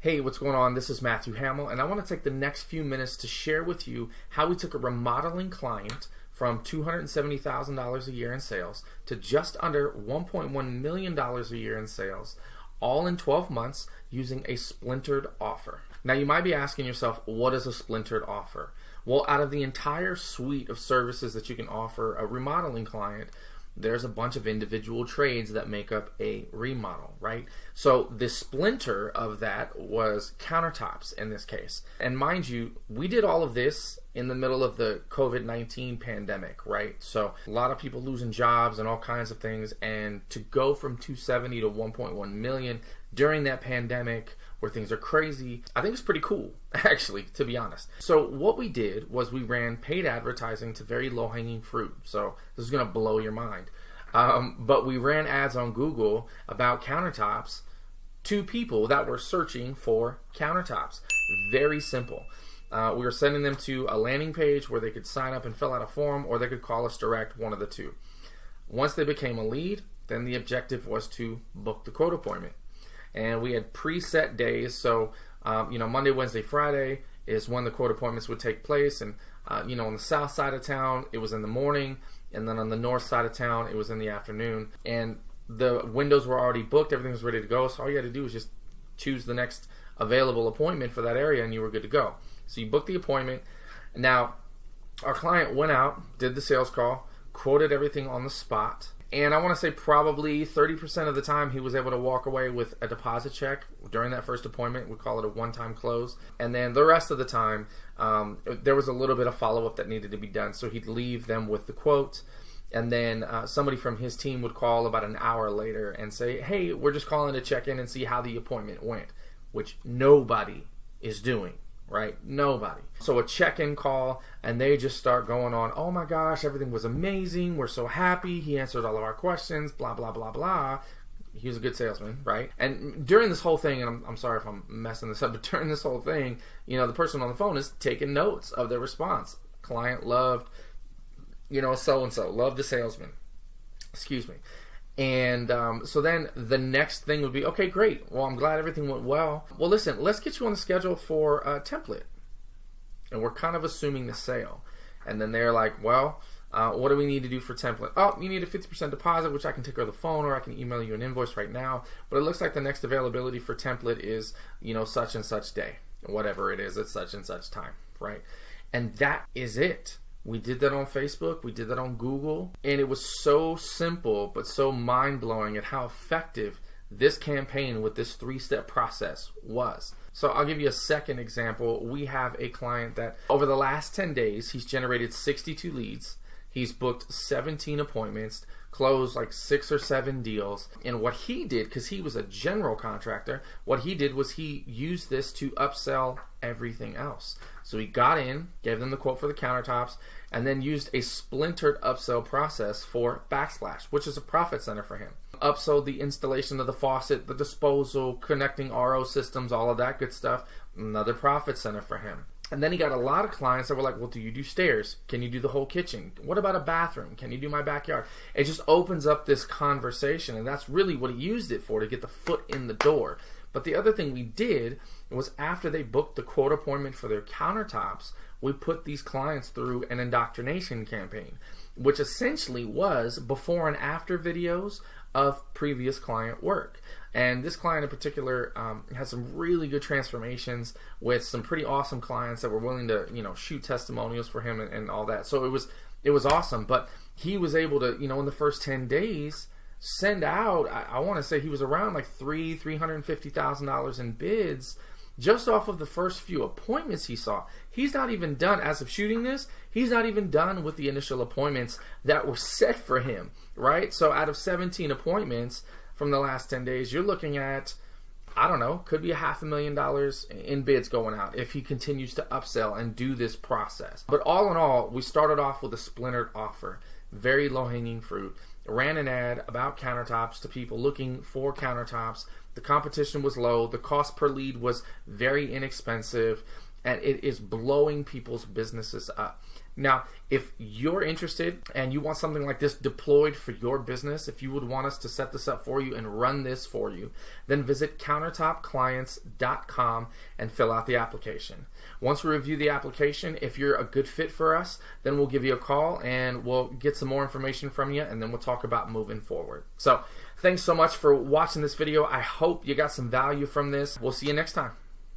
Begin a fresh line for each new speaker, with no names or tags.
Hey, what's going on? This is Matthew Hamill, and I want to take the next few minutes to share with you how we took a remodeling client from $270,000 a year in sales to just under $1.1 million a year in sales, all in 12 months using a splintered offer. Now, you might be asking yourself, what is a splintered offer? Well, out of the entire suite of services that you can offer a remodeling client, there's a bunch of individual trades that make up a remodel, right? So the splinter of that was countertops in this case. And mind you, we did all of this in the middle of the COVID-19 pandemic, right? So a lot of people losing jobs and all kinds of things. And to go from 270 to 1.1 million during that pandemic where things are crazy, I think it's pretty cool, actually, to be honest. So what we did was we ran paid advertising to very low-hanging fruit. So this is going to blow your mind. But we ran ads on Google about countertops to people that were searching for countertops. Very simple. We were sending them to a landing page where they could sign up and fill out a form, or they could call us direct, one of the two. Once they became a lead, then the objective was to book the quote appointment. And we had preset days, so Monday, Wednesday, Friday is when the quote appointments would take place. And on the south side of town, it was in the morning, and then on the north side of town, it was in the afternoon. And the windows were already booked, everything was ready to go, so all you had to do was just choose the next available appointment for that area, and you were good to go. So you booked the appointment. Now, our client went out, did the sales call, quoted everything on the spot. And I want to say probably 30% of the time he was able to walk away with a deposit check during that first appointment. We call it a one-time close. And then the rest of the time, there was a little bit of follow-up that needed to be done. So he'd leave them with the quote. And then somebody from his team would call about an hour later and say, hey, we're just calling to check in and see how the appointment went, which nobody is doing. Right? Nobody. So a check-in call, and they just start going on, oh my gosh, everything was amazing, we're so happy, he answered all of our questions, blah, blah, blah, blah. He was a good salesman, right? And during this whole thing, and I'm sorry if I'm messing this up, but during this whole thing, the person on the phone is taking notes of their response. Client loved, so-and-so, loved the salesman. Excuse me. And so then the next thing would be, okay, great. Well, I'm glad everything went well. Well, listen, let's get you on the schedule for a template. And we're kind of assuming the sale. And then they're like, well, what do we need to do for template? Oh, you need a 50% deposit, which I can take over the phone, or I can email you an invoice right now. But it looks like the next availability for template is, such and such day. Whatever it is, it's such and such time, right? And that is it. We did that on Facebook, we did that on Google, and it was so simple but so mind-blowing at how effective this campaign with this three-step process was. So I'll give you a second example. We have a client that over the last 10 days, he's generated 62 leads, he's booked 17 appointments, closed like 6 or 7 deals, and what he did, because he was a general contractor, what he did was he used this to upsell everything else. So he got in, gave them the quote for the countertops, and then used a splintered upsell process for Backsplash, which is a profit center for him. Upsold the installation of the faucet, the disposal, connecting RO systems, all of that good stuff, another profit center for him. And then he got a lot of clients that were like, well, do you do stairs? Can you do the whole kitchen? What about a bathroom? Can you do my backyard? It just opens up this conversation, and that's really what he used it for, to get the foot in the door. But the other thing we did was after they booked the quote appointment for their countertops, we put these clients through an indoctrination campaign, which essentially was before and after videos of previous client work. And this client in particular has some really good transformations with some pretty awesome clients that were willing to, shoot testimonials for him and all that. So it was awesome. But he was able to, in the first 10 days, send out, I want to say he was around like $350,000 in bids just off of the first few appointments he saw. He's not even done, as of shooting this, he's not even done with the initial appointments that were set for him, right? So out of 17 appointments from the last 10 days, you're looking at, I don't know, could be $500,000 in bids going out if he continues to upsell and do this process. But all in all, we started off with a splintered offer, very low-hanging fruit. Ran an ad about countertops to people looking for countertops. The competition was low. The cost per lead was very inexpensive, and it is blowing people's businesses up. Now, if you're interested and you want something like this deployed for your business, if you would want us to set this up for you and run this for you, then visit countertopclients.com and fill out the application. Once we review the application, if you're a good fit for us, then we'll give you a call and we'll get some more information from you, and then we'll talk about moving forward. So thanks so much for watching this video. I hope you got some value from this. We'll see you next time.